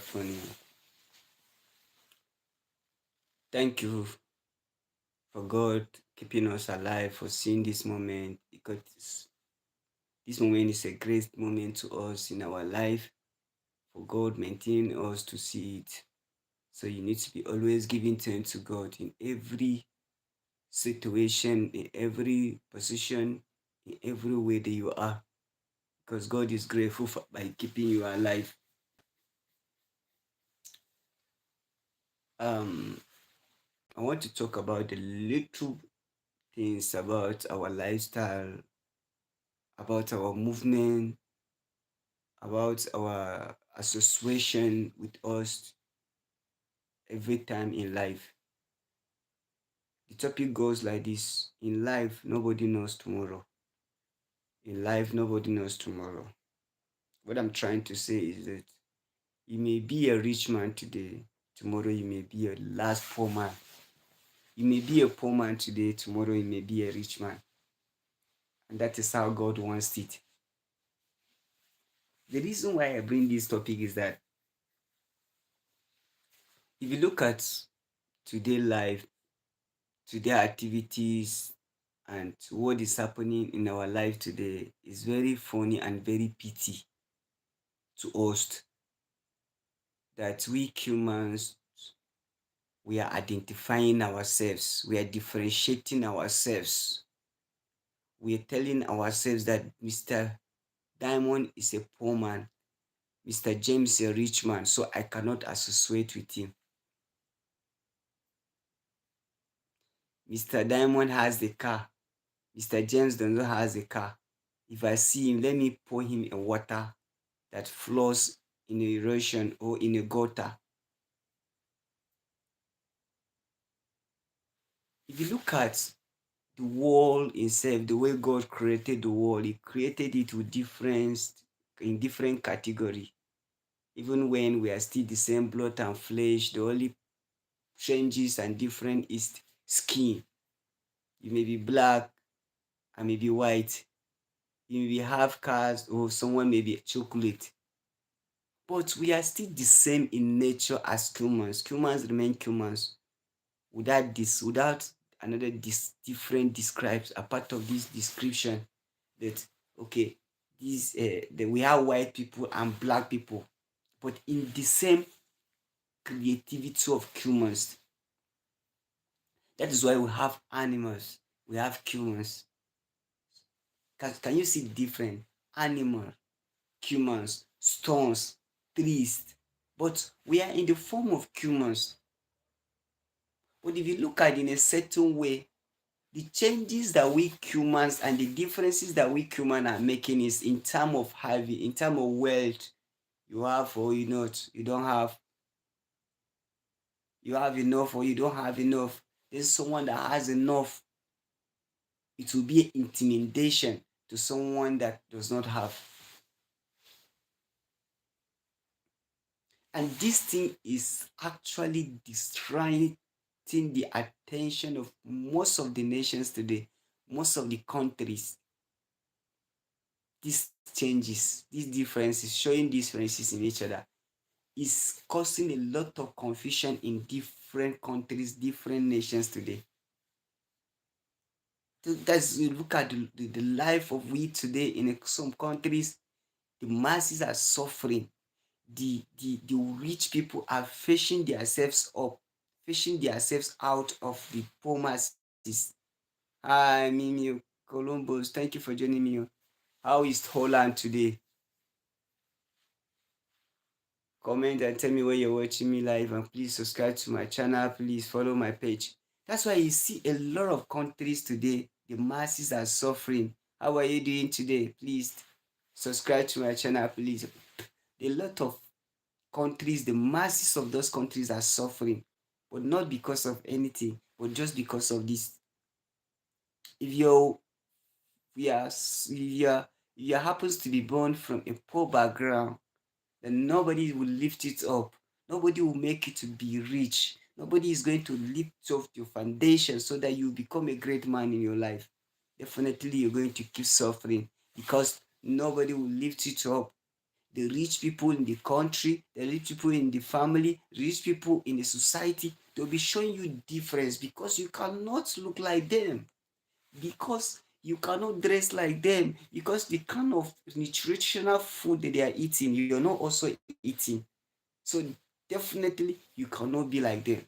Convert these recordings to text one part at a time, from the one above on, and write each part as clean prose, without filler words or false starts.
funny. Thank you for God keeping us alive, for seeing this moment, because this moment is a great moment to us in our life, for God maintaining us to see it. So you need to be always giving thanks to God in every situation, in every position, in every way that you are, because God is grateful by keeping you alive. Um, I want to talk about the little things about our lifestyle, about our movement, about our association with us every time in life. The topic goes like this: in life, nobody knows tomorrow. In life, nobody knows tomorrow. What I'm trying to say is that you may be a rich man today, tomorrow you may be a last poor man. You may be a poor man today, tomorrow you may be a rich man. And that is how God wants it. The reason why I bring this topic is that if you look at today life, today activities, and what is happening in our life today is very funny and very pity to us, that we humans, we are identifying ourselves, we are differentiating ourselves, we are telling ourselves that Mr. Diamond is a poor man, Mr. James is a rich man, so I cannot associate with him. Mr. Diamond has the car, Mr. James does not has a car. If I see him, let me pour him a water that flows in a erosion or in a gutter. If you look at the world itself, the way God created the world, He created it with difference in different category. Even when we are still the same blood and flesh, the only changes and different is skin. You may be black, I may be white. You may be half caste, or someone may be chocolate. But we are still the same in nature as humans. Humans remain humans. Without another different describes a part of this description that okay, we have white people and black people, but in the same creativity of humans. That is why we have animals, we have humans. Can you see different animal, humans, stones, trees? But we are in the form of humans. But if you look at it in a certain way, the changes that we humans and the differences that we humans are making is in terms of having, in terms of wealth, you have or you not, you don't have, you have enough or you don't have enough. There's someone that has enough. It will be intimidation to someone that does not have. And this thing is actually distracting the attention of most of the nations today, most of the countries. These changes, these differences, showing differences in each other, is causing a lot of confusion in different countries, different nations today. So that's, you look at the life of we today in some countries, the masses are suffering. The rich people are fishing themselves up, fishing themselves out of the poor masses. Hi, Mimi Columbus. Thank you for joining me. How is Holland today? Comment and tell me where you're watching me live, and please subscribe to my channel. Please follow my page. That's why you see a lot of countries today, the masses are suffering. How are you doing today? Please subscribe to my channel, please. A lot of countries, the masses of those countries are suffering, but not because of anything, but just because of this. If you're, if you happens to be born from a poor background, then nobody will lift it up. Nobody will make you to be rich. Nobody is going to lift up your foundation so that you become a great man in your life. Definitely, you're going to keep suffering because nobody will lift it up. the rich people in the country, the rich people in the family, rich people in the society, they'll be showing you difference because you cannot look like them, because you cannot dress like them, because the kind of nutritional food that they are eating, you're not also eating. So definitely you cannot be like them.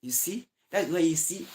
You see? That's why you see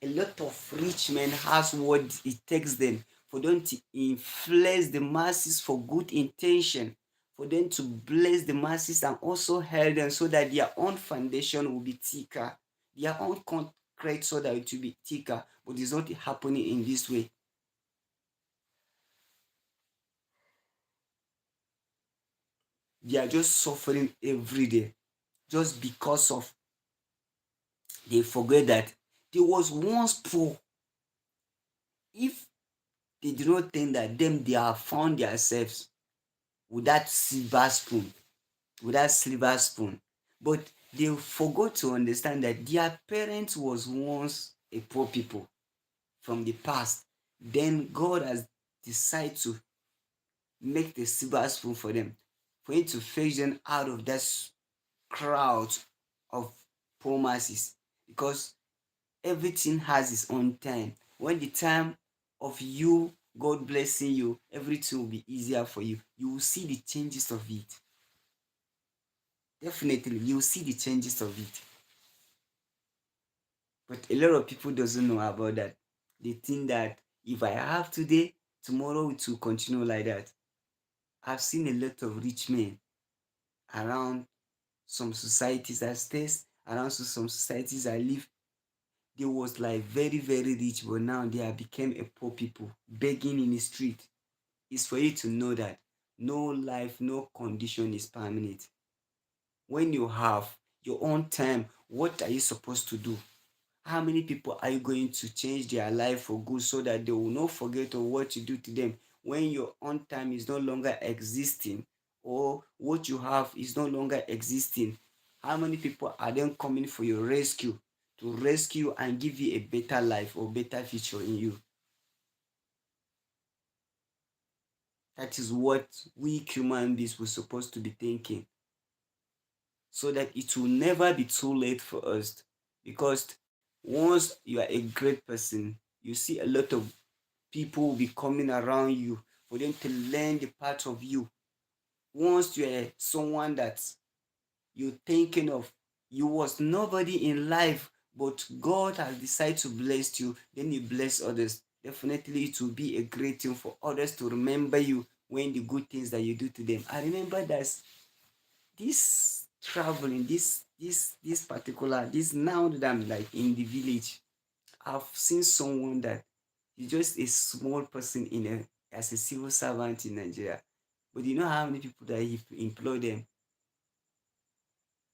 a lot of rich men has what it takes them for them to influence the masses for good intention, for them to bless the masses and also help them so that their own foundation will be thicker, their own concrete so that it will be thicker. But it's not happening in this way. They are just suffering every day just because of they forget that they was once poor. If they do not think that them they have found themselves with that silver spoon, with that silver spoon. But they forgot to understand that their parents was once a poor people from the past. Then God has decided to make the silver spoon for them, for him to fetch them out of that crowd of poor masses. Because everything has its own time. When the time of you, God blessing you, everything will be easier for you. You will see the changes of it. Definitely, you will see the changes of it. But a lot of people doesn't know about that. They think that if I have today, tomorrow it will continue like that. I've seen a lot of rich men around some societies I stays, around some societies I live. They was like very, very rich, but now they have become a poor people, begging in the street. It's for you to know that no life, no condition is permanent. When you have your own time, what are you supposed to do? How many people are you going to change their life for good so that they will not forget of what you do to them when your own time is no longer existing, or what you have is no longer existing? How many people are then coming for your rescue to rescue and give you a better life or better future in you? That is what we human beings were supposed to be thinking, so that it will never be too late for us. Because once you are a great person, you see a lot of people will be coming around you for them to learn the part of you. Once you are someone that you're thinking of, you was nobody in life, but God has decided to bless you, then you bless others. Definitely it will be a great thing for others to remember you when the good things that you do to them. I remember that this traveling, this particular, this now that I'm like in the village, I've seen someone that is just a small person in a as a civil servant in Nigeria. But you know how many people that he employ them?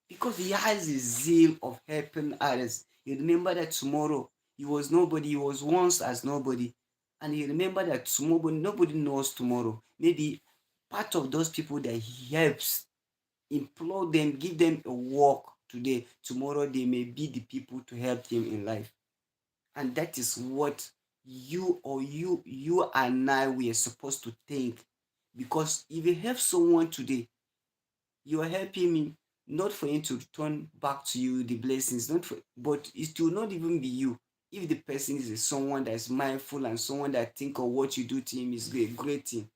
Because he has a zeal of helping others. He remember that tomorrow he was nobody, he was once as nobody. And he remember that tomorrow nobody knows tomorrow. Maybe part of those people that he helps, implore them, give them a work today. Tomorrow they may be the people to help him in life. And that is what you and I we are supposed to think. Because if you help someone today, you are helping me not for him to return back to you the blessings, not for, but it will not even be you. If the person is someone that is mindful and someone that think of what you do to him is a great thing,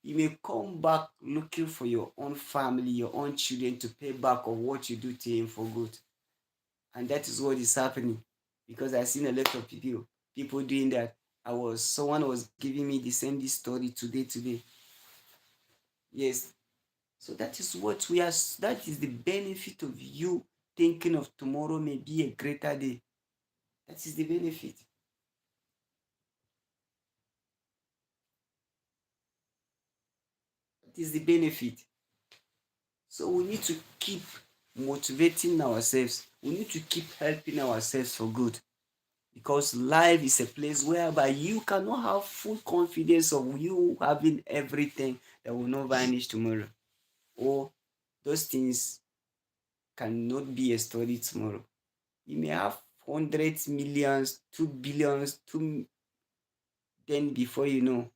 you may come back looking for your own family, your own children to pay back of what you do to him for good. And that is what is happening. Because I've seen a lot of people doing that. Someone was giving me the same this story today. Yes. So that is what we are, that is the benefit of you thinking of tomorrow may be a greater day. That is the benefit. That is the benefit. So we need to keep motivating ourselves. We need to keep helping ourselves for good. Because life is a place whereby you cannot have full confidence of you having everything that will not vanish tomorrow. Or those things cannot be a story tomorrow. You may have hundreds, millions, 2 billions, two, then before you know,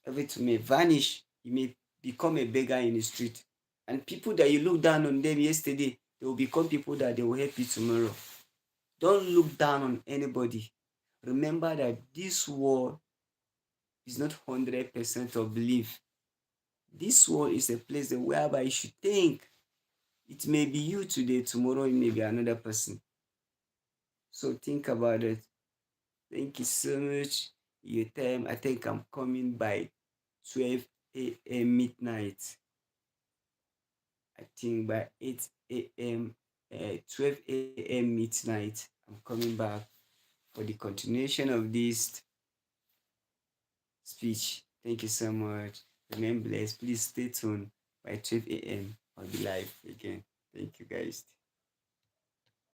everything may vanish. You may become a beggar in the street. And people that you look down on them yesterday, they will become people that they will help you tomorrow. Don't look down on anybody. Remember that this world is not 100% of belief. This world is a place that whereby you should think. It may be you today, tomorrow it may be another person. So think about it. Thank you so much. Your time, I think I'm coming by 12 a.m. midnight. I think by 8 a.m., 12 a.m. midnight, I'm coming back for the continuation of this speech. Thank you so much. Remain blessed. Please stay tuned by 12 a.m. I'll be live again. Thank you, guys.